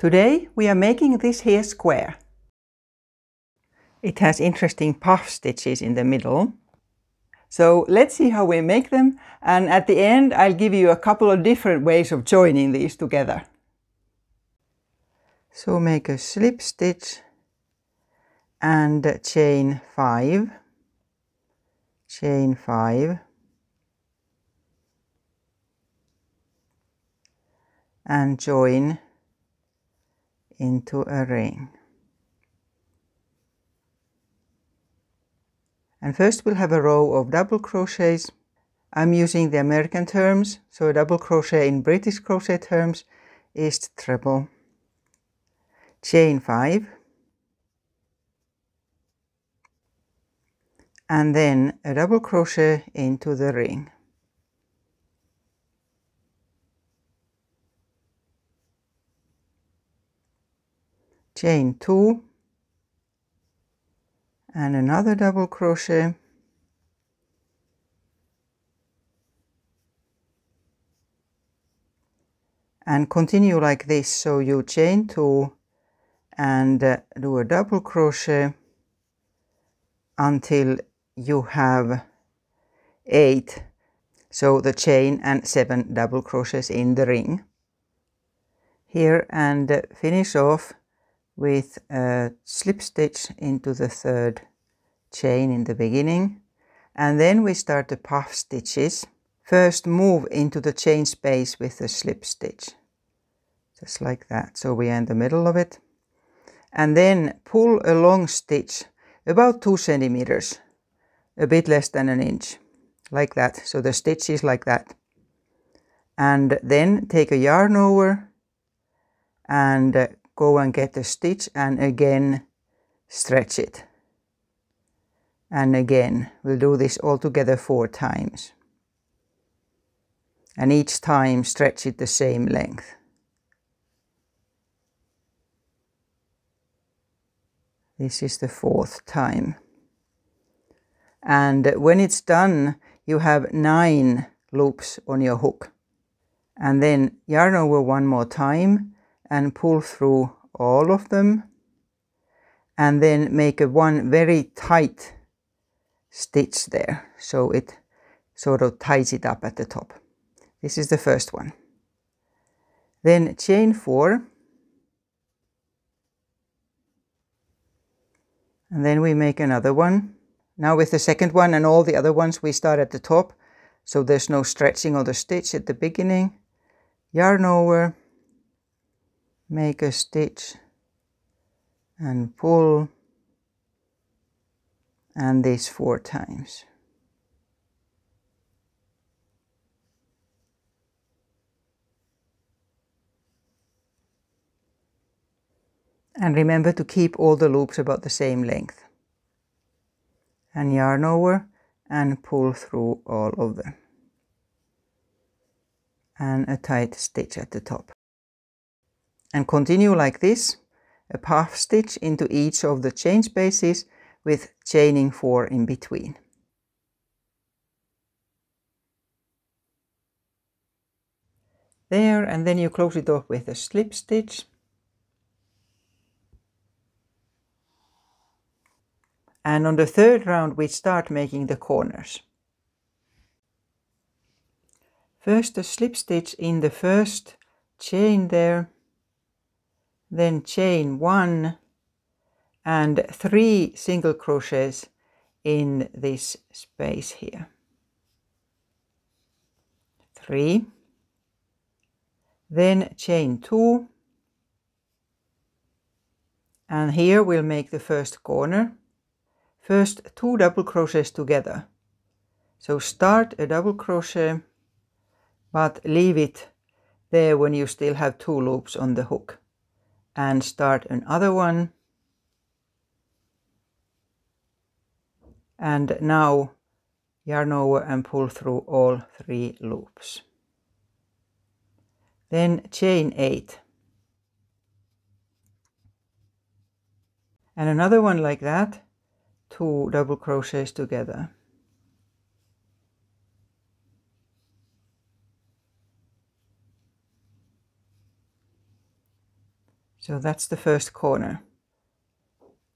Today we are making this here square. It has interesting puff stitches in the middle. So let's see how we make them, and at the end I'll give you a couple of different ways of joining these together. So make a slip stitch and chain 5, chain 5, and join into a ring. And first we'll have a row of double crochets. I'm using the American terms, so a double crochet in British crochet terms is treble. Chain 5, and then a double crochet into the ring. Chain 2, and another double crochet, and continue like this. So you chain 2 and do a double crochet until you have 8, so the chain and 7 double crochets in the ring here, and finish off with a slip stitch into the 3rd chain in the beginning, and then we start the puff stitches. First move into the chain space with a slip stitch, just like that, so we are in the middle of it, and then pull a long stitch about 2 centimeters, a bit less than an inch, like that, so the stitch is like that, and then take a yarn over and go and get a stitch and again stretch it, and again we'll do this all together 4 times, and each time stretch it the same length. This is the 4th time, and when it's done you have 9 loops on your hook, and then yarn over one more time and pull through all of them, and then make a one very tight stitch there, so it sort of ties it up at the top. This is the first one. Then chain 4, and then we make another one. Now with the second one and all the other ones we start at the top, so there's no stretching of the stitch at the beginning. Yarn over, make a stitch and pull, and this 4 times. And remember to keep all the loops about the same length. And yarn over and pull through all of them. And a tight stitch at the top. And continue like this, a puff stitch into each of the chain spaces with chaining 4 in between. There, and then you close it off with a slip stitch. And on the 3rd round we start making the corners. First a slip stitch in the 1st chain there, then chain 1 and 3 single crochets in this space here. 3, then chain 2, and here we'll make the first corner. First 2 double crochets together. So start a double crochet, but leave it there when you still have 2 loops on the hook, and start another one, and now yarn over and pull through all 3 loops. Then chain 8, and another one like that, 2 double crochets together. So that's the first corner.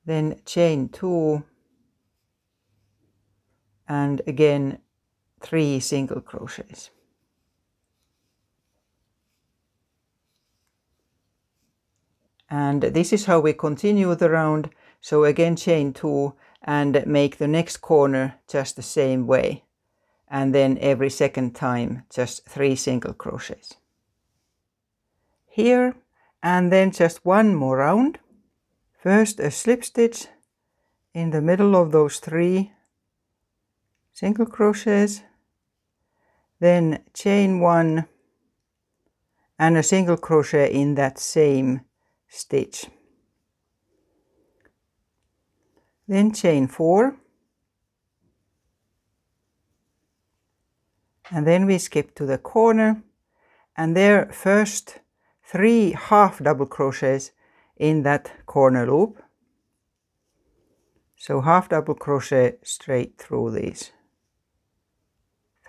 Then chain 2 and again 3 single crochets. And this is how we continue the round. So again chain 2 and make the next corner just the same way. And then every second time just 3 single crochets. Here, and then just one more round. First a slip stitch in the middle of those 3 single crochets, then chain 1 and a single crochet in that same stitch. Then chain 4, and then we skip to the corner, and there first 3 half double crochets in that corner loop. So half double crochet straight through these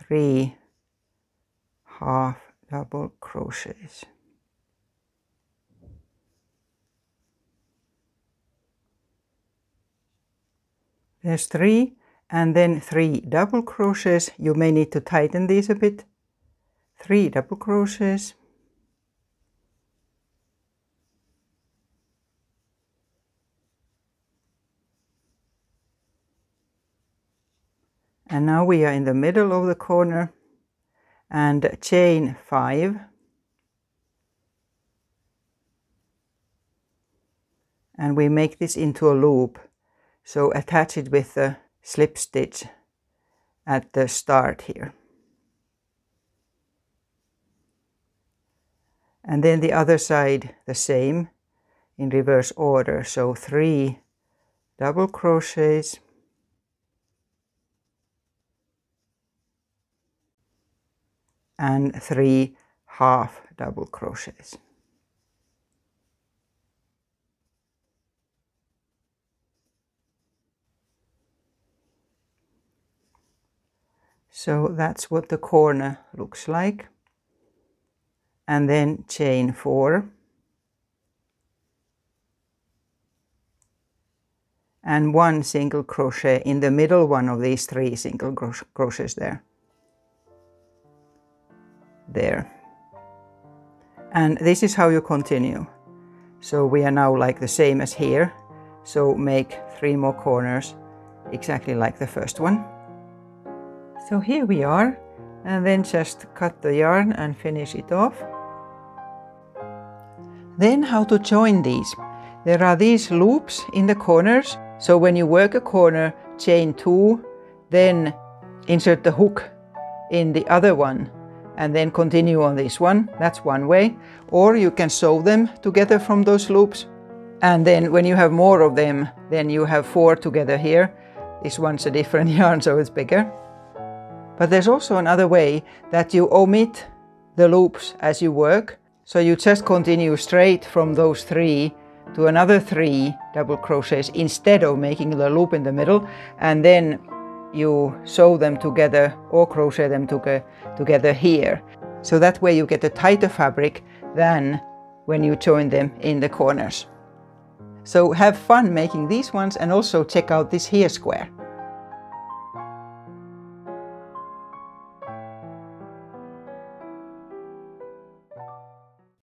3 half double crochets. There's 3 and then 3 double crochets. You may need to tighten these a bit. 3 double crochets. And now we are in the middle of the corner and chain 5. And we make this into a loop. So attach it with the slip stitch at the start here. And then the other side the same in reverse order. So 3 double crochets. And 3 half double crochets. So that's what the corner looks like. And then chain 4. And 1 single crochet in the middle one of these 3 single crochets there. There. And this is how you continue. So we are now like the same as here. So make 3 more corners exactly like the first one. So here we are, and then just cut the yarn and finish it off. Then how to join these. There are these loops in the corners. So when you work a corner, chain 2, then insert the hook in the other one and then continue on this one. That's one way. Or you can sew them together from those loops. And then when you have more of them, then you have 4 together here. This one's a different yarn, so it's bigger. But there's also another way that you omit the loops as you work. So you just continue straight from those 3 to another 3 double crochets instead of making the loop in the middle, and then you sew them together or crochet them together here. So that way you get a tighter fabric than when you join them in the corners. So have fun making these ones, and also check out this here square.